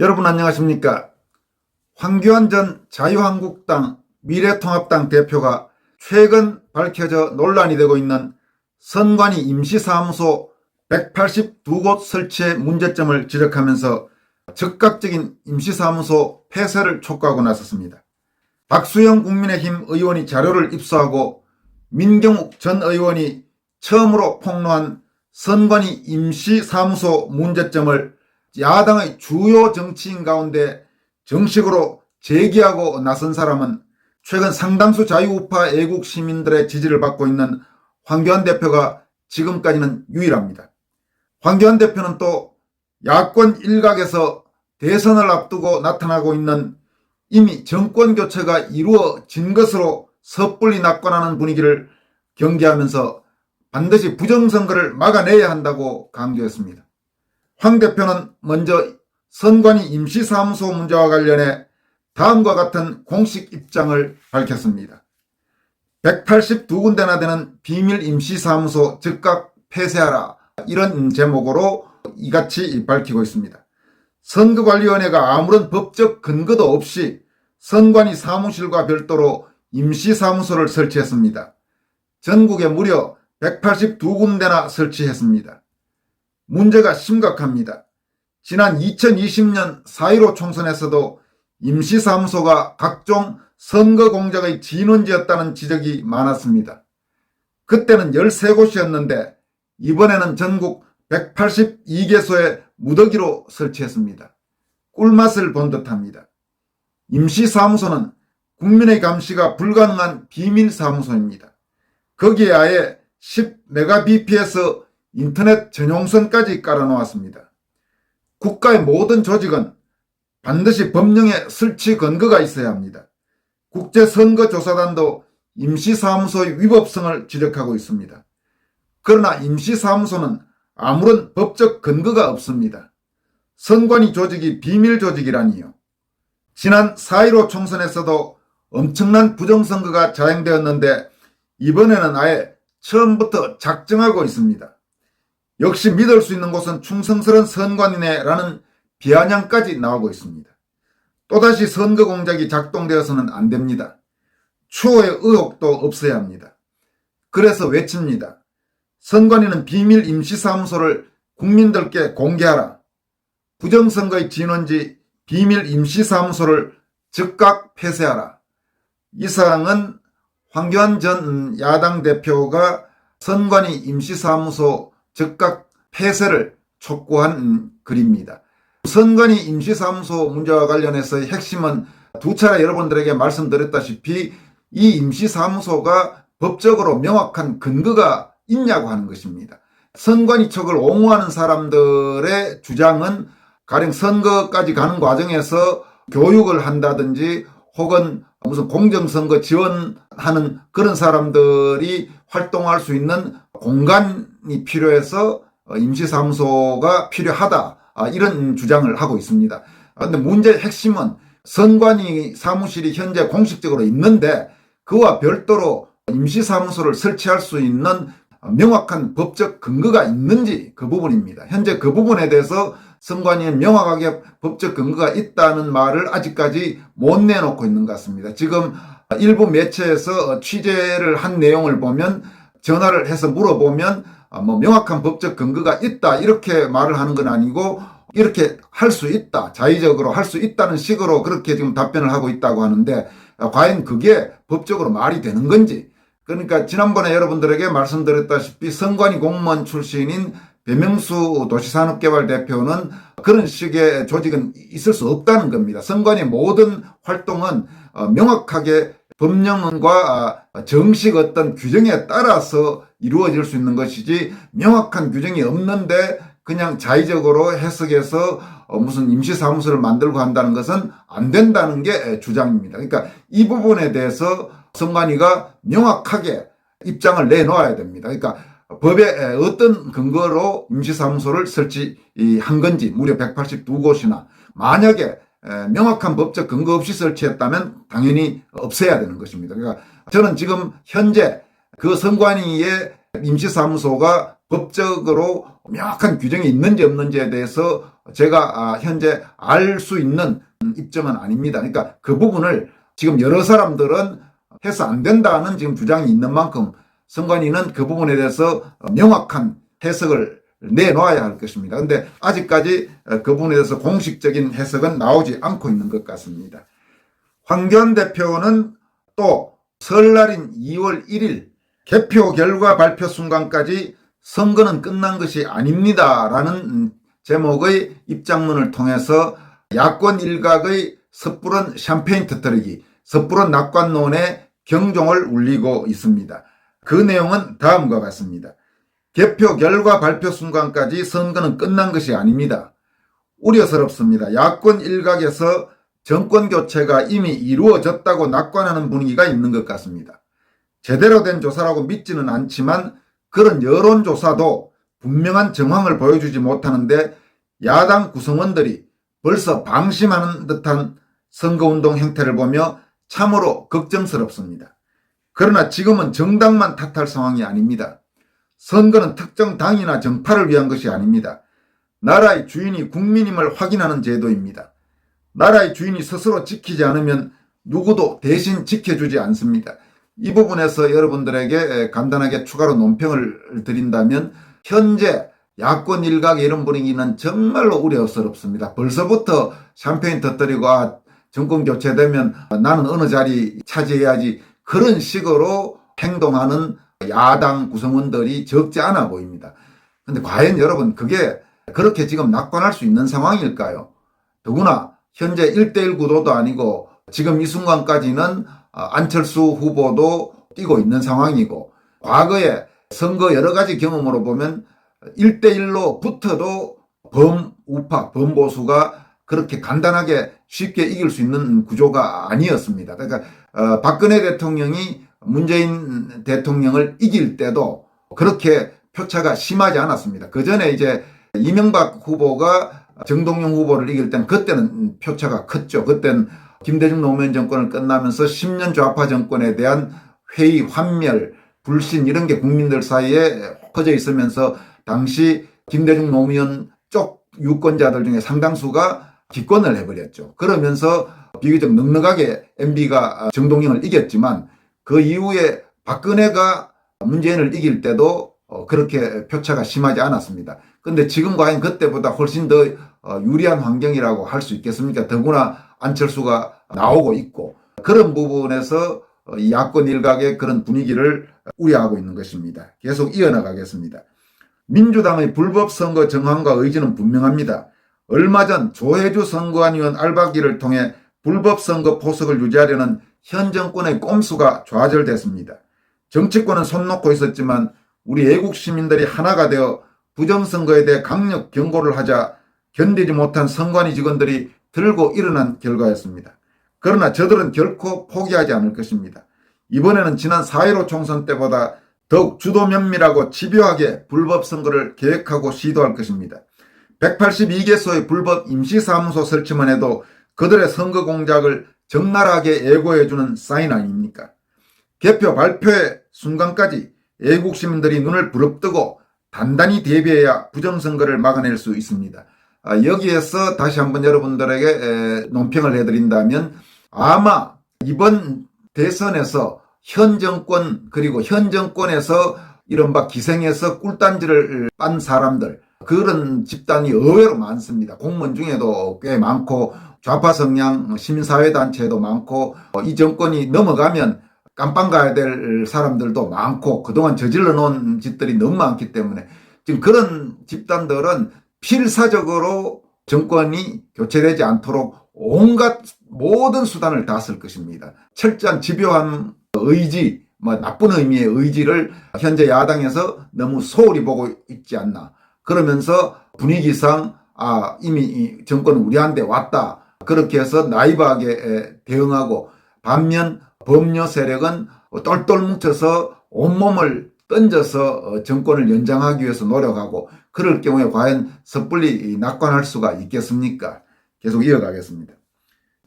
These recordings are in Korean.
여러분 안녕하십니까? 황교안 전 자유한국당 미래통합당 대표가 최근 밝혀져 논란이 되고 있는 선관위 임시사무소 182곳 설치의 문제점을 지적하면서 즉각적인 임시사무소 폐쇄를 촉구하고 나섰습니다. 박수영 국민의힘 의원이 자료를 입수하고 민경욱 전 의원이 처음으로 폭로한 선관위 임시사무소 문제점을 야당의 주요 정치인 가운데 정식으로 제기하고 나선 사람은 최근 상당수 자유우파 애국 시민들의 지지를 받고 있는 황교안 대표가 지금까지는 유일합니다. 황교안 대표는 또 야권 일각에서 대선을 앞두고 나타나고 있는 이미 정권 교체가 이루어진 것으로 섣불리 낙관하는 분위기를 경계하면서 반드시 부정선거를 막아내야 한다고 강조했습니다. 황 대표는 먼저 선관위 임시사무소 문제와 관련해 다음과 같은 공식 입장을 밝혔습니다. 182군데나 되는 비밀 임시사무소 즉각 폐쇄하라, 이런 제목으로 이같이 밝히고 있습니다. 선거관리위원회가 아무런 법적 근거도 없이 선관위 사무실과 별도로 임시사무소를 설치했습니다. 전국에 무려 182군데나 설치했습니다. 문제가 심각합니다. 지난 2020년 4.15 총선에서도 임시사무소가 각종 선거 공작의 진원지였다는 지적이 많았습니다. 그때는 13곳이었는데 이번에는 전국 182개소에 무더기로 설치했습니다. 꿀맛을 본 듯합니다. 임시사무소는 국민의 감시가 불가능한 비밀사무소입니다. 거기에 아예 10Mbps 인터넷 전용선까지 깔아놓았습니다. 국가의 모든 조직은 반드시 법령에 설치 근거가 있어야 합니다. 국제선거조사단도 임시사무소의 위법성을 지적하고 있습니다. 그러나 임시사무소는 아무런 법적 근거가 없습니다. 선관위 조직이 비밀 조직이라니요. 지난 4.15 총선에서도 엄청난 부정선거가 자행되었는데 이번에는 아예 처음부터 작정하고 있습니다. 역시 믿을 수 있는 곳은 충성스러운 선관위네라는 비아냥까지 나오고 있습니다. 또다시 선거 공작이 작동되어서는 안 됩니다. 추호의 의혹도 없어야 합니다. 그래서 외칩니다. 선관위는 비밀 임시사무소를 국민들께 공개하라. 부정선거의 진원지 비밀 임시사무소를 즉각 폐쇄하라. 이 사항은 황교안 전 야당 대표가 선관위 임시사무소 즉각 폐쇄를 촉구한 글입니다. 선관위 임시사무소 문제와 관련해서의 핵심은 두 차례 여러분들에게 말씀드렸다시피 이 임시사무소가 법적으로 명확한 근거가 있냐고 하는 것입니다. 선관위 척을 옹호하는 사람들의 주장은 가령 선거까지 가는 과정에서 교육을 한다든지 혹은 무슨 공정선거 지원하는 그런 사람들이 활동할 수 있는 공간이 필요해서 임시사무소가 필요하다, 이런 주장을 하고 있습니다. 그런데 문제의 핵심은 선관위 사무실이 현재 공식적으로 있는데 그와 별도로 임시사무소를 설치할 수 있는 명확한 법적 근거가 있는지, 그 부분입니다. 현재 그 부분에 대해서 선관위에 명확하게 법적 근거가 있다는 말을 아직까지 못 내놓고 있는 것 같습니다. 지금 일부 매체에서 취재를 한 내용을 보면, 전화를 해서 물어보면 명확한 법적 근거가 있다 이렇게 말을 하는 건 아니고 이렇게 할 수 있다, 자의적으로 할 수 있다는 식으로 그렇게 지금 답변을 하고 있다고 하는데 과연 그게 법적으로 말이 되는 건지. 그러니까 지난번에 여러분들에게 말씀드렸다시피 선관위 공무원 출신인 배명수 도시산업개발 대표는 그런 식의 조직은 있을 수 없다는 겁니다. 선관위의 모든 활동은 명확하게 법령과 정식 어떤 규정에 따라서 이루어질 수 있는 것이지 명확한 규정이 없는데 그냥 자의적으로 해석해서 무슨 임시사무소를 만들고 한다는 것은 안 된다는 게 주장입니다. 그러니까 이 부분에 대해서 선관위가 명확하게 입장을 내놓아야 됩니다. 그러니까 법에 어떤 근거로 임시사무소를 설치한 건지, 무려 182곳이나 만약에 명확한 법적 근거 없이 설치했다면 당연히 없애야 되는 것입니다. 그러니까 저는 지금 현재 그 선관위의 임시사무소가 법적으로 명확한 규정이 있는지 없는지에 대해서 제가 현재 알 수 있는 입장은 아닙니다. 그러니까 그 부분을 지금 여러 사람들은 해서 안 된다는 지금 주장이 있는 만큼 선관위는 그 부분에 대해서 명확한 해석을 내놓아야 할 것입니다. 그런데 아직까지 그 부분에 대해서 공식적인 해석은 나오지 않고 있는 것 같습니다. 황교안 대표는 또 설날인 2월 1일 개표 결과 발표 순간까지 선거는 끝난 것이 아닙니다라는 제목의 입장문을 통해서 야권 일각의 섣부른 샴페인 터뜨리기, 섣부른 낙관론에 경종을 울리고 있습니다. 그 내용은 다음과 같습니다. 개표 결과 발표 순간까지 선거는 끝난 것이 아닙니다. 우려스럽습니다. 야권 일각에서 정권 교체가 이미 이루어졌다고 낙관하는 분위기가 있는 것 같습니다. 제대로 된 조사라고 믿지는 않지만 그런 여론조사도 분명한 정황을 보여주지 못하는데 야당 구성원들이 벌써 방심하는 듯한 선거운동 형태를 보며 참으로 걱정스럽습니다. 그러나 지금은 정당만 탓할 상황이 아닙니다. 선거는 특정 당이나 정파를 위한 것이 아닙니다. 나라의 주인이 국민임을 확인하는 제도입니다. 나라의 주인이 스스로 지키지 않으면 누구도 대신 지켜주지 않습니다. 이 부분에서 여러분들에게 간단하게 추가로 논평을 드린다면 현재 야권 일각의 이런 분위기는 정말로 우려스럽습니다. 벌써부터 샴페인 터뜨리고 정권 교체되면 나는 어느 자리 차지해야지 그런 식으로 행동하는 야당 구성원들이 적지 않아 보입니다. 그런데 과연 여러분 그게 그렇게 지금 낙관할 수 있는 상황일까요? 더구나 현재 1대1 구도도 아니고 지금 이 순간까지는 안철수 후보도 뛰고 있는 상황이고 과거에 선거 여러 가지 경험으로 보면 1대1로 붙어도 범우파, 범보수가 그렇게 간단하게 쉽게 이길 수 있는 구조가 아니었습니다. 그러니까 박근혜 대통령이 문재인 대통령을 이길 때도 그렇게 표차가 심하지 않았습니다. 그 전에 이제 이명박 후보가 정동영 후보를 이길 때는 그때는 표차가 컸죠. 그때는 김대중 노무현 정권을 끝나면서 10년 좌파 정권에 대한 회의, 환멸, 불신 이런 게 국민들 사이에 퍼져 있으면서 당시 김대중 노무현 쪽 유권자들 중에 상당수가 기권을 해버렸죠. 그러면서 비교적 넉넉하게 MB가 정동영을 이겼지만 그 이후에 박근혜가 문재인을 이길 때도 그렇게 표차가 심하지 않았습니다. 그런데 지금 과연 그때보다 훨씬 더 유리한 환경이라고 할 수 있겠습니까? 더구나 안철수가 나오고 있고 그런 부분에서 야권 일각의 그런 분위기를 우려하고 있는 것입니다. 계속 이어나가겠습니다. 민주당의 불법 선거 정황과 의지는 분명합니다. 얼마 전 조혜주 선관위원 알박기를 통해 불법 선거 포석을 유지하려는 현 정권의 꼼수가 좌절됐습니다. 정치권은 손 놓고 있었지만 우리 애국 시민들이 하나가 되어 부정선거에 대해 강력 경고를 하자 견디지 못한 선관위 직원들이 들고 일어난 결과였습니다. 그러나 저들은 결코 포기하지 않을 것입니다. 이번에는 지난 4.15 총선 때보다 더욱 주도 면밀하고 집요하게 불법 선거를 계획하고 시도할 것입니다. 182개소의 불법 임시사무소 설치만 해도 그들의 선거 공작을 적나라하게 예고해주는 사인 아닙니까? 개표 발표의 순간까지 애국 시민들이 눈을 부릅뜨고 단단히 대비해야 부정선거를 막아낼 수 있습니다. 여기에서 다시 한번 여러분들에게 논평을 해드린다면 아마 이번 대선에서 현 정권 그리고 현 정권에서 이른바 기생에서 꿀단지를 빤 사람들 그런 집단이 의외로 많습니다. 공무원 중에도 꽤 많고 좌파 성향 시민사회단체도 많고 이 정권이 넘어가면 깜빵 가야 될 사람들도 많고 그동안 저질러 놓은 짓들이 너무 많기 때문에 지금 그런 집단들은 필사적으로 정권이 교체되지 않도록 온갖 모든 수단을 다 쓸 것입니다. 철저한 집요한 의지, 나쁜 의미의 의지를 현재 야당에서 너무 소홀히 보고 있지 않나. 그러면서 분위기상 이미 이 정권은 우리한테 왔다. 그렇게 해서 나이브하게 대응하고 반면 범여 세력은 똘똘 뭉쳐서 온몸을 던져서 정권을 연장하기 위해서 노력하고 그럴 경우에 과연 섣불리 낙관할 수가 있겠습니까? 계속 이어가겠습니다.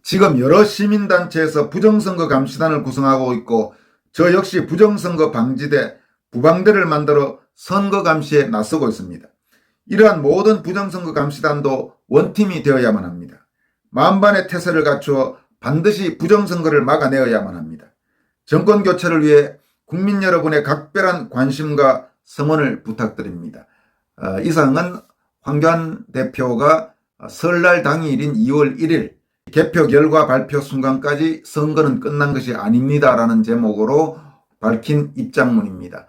지금 여러 시민단체에서 부정선거 감시단을 구성하고 있고 저 역시 부정선거 방지대 부방대를 만들어 선거 감시에 나서고 있습니다. 이러한 모든 부정선거 감시단도 원팀이 되어야만 합니다. 만반의 태세를 갖추어 반드시 부정선거를 막아내어야만 합니다. 정권 교체를 위해 국민 여러분의 각별한 관심과 성원을 부탁드립니다. 이상은 황교안 대표가 설날 당일인 2월 1일 개표 결과 발표 순간까지 선거는 끝난 것이 아닙니다라는 제목으로 밝힌 입장문입니다.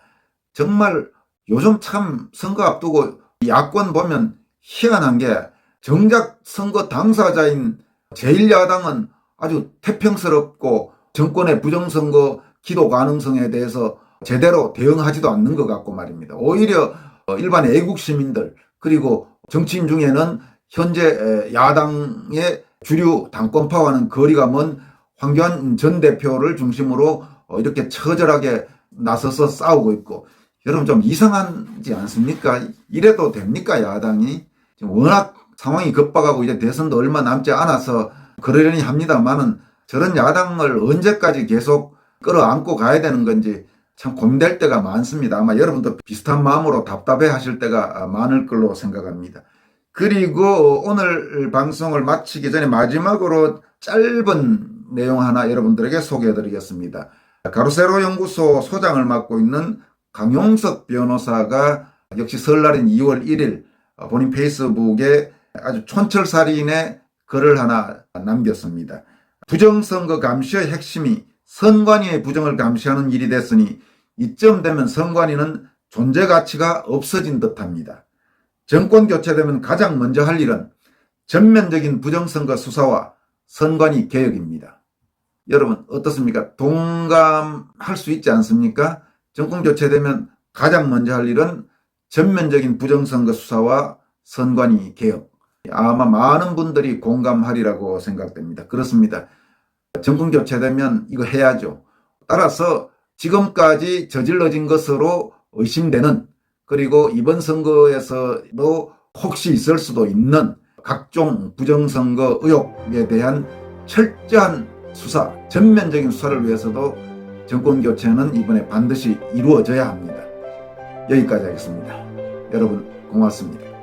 정말 요즘 참 선거 앞두고 야권 보면 희한한 게 정작 선거 당사자인 제1야당은 아주 태평스럽고 정권의 부정선거 기도 가능성에 대해서 제대로 대응하지도 않는 것 같고 말입니다. 오히려 일반 애국 시민들 그리고 정치인 중에는 현재 야당의 주류 당권파와는 거리가 먼 황교안 전 대표를 중심으로 이렇게 처절하게 나서서 싸우고 있고, 여러분 좀 이상하지 않습니까? 이래도 됩니까, 야당이? 지금 워낙 상황이 급박하고 이제 대선도 얼마 남지 않아서 그러려니 합니다만은 저런 야당을 언제까지 계속 끌어안고 가야 되는 건지 참 고민될 때가 많습니다. 아마 여러분도 비슷한 마음으로 답답해 하실 때가 많을 걸로 생각합니다. 그리고 오늘 방송을 마치기 전에 마지막으로 짧은 내용 하나 여러분들에게 소개해 드리겠습니다. 가로세로 연구소 소장을 맡고 있는 강용석 변호사가 역시 설날인 2월 1일 본인 페이스북에 아주 촌철살인의 글을 하나 남겼습니다. 부정선거 감시의 핵심이 선관위의 부정을 감시하는 일이 됐으니 이쯤 되면 선관위는 존재 가치가 없어진 듯합니다. 정권 교체되면 가장 먼저 할 일은 전면적인 부정선거 수사와 선관위 개혁입니다. 여러분 어떻습니까? 동감할 수 있지 않습니까? 정권 교체되면 가장 먼저 할 일은 전면적인 부정선거 수사와 선관위 개혁. 아마 많은 분들이 공감하리라고 생각됩니다. 그렇습니다. 정권 교체되면 이거 해야죠. 따라서 지금까지 저질러진 것으로 의심되는, 그리고 이번 선거에서도 혹시 있을 수도 있는 각종 부정선거 의혹에 대한 철저한 수사, 전면적인 수사를 위해서도 정권 교체는 이번에 반드시 이루어져야 합니다. 여기까지 하겠습니다. 여러분 고맙습니다.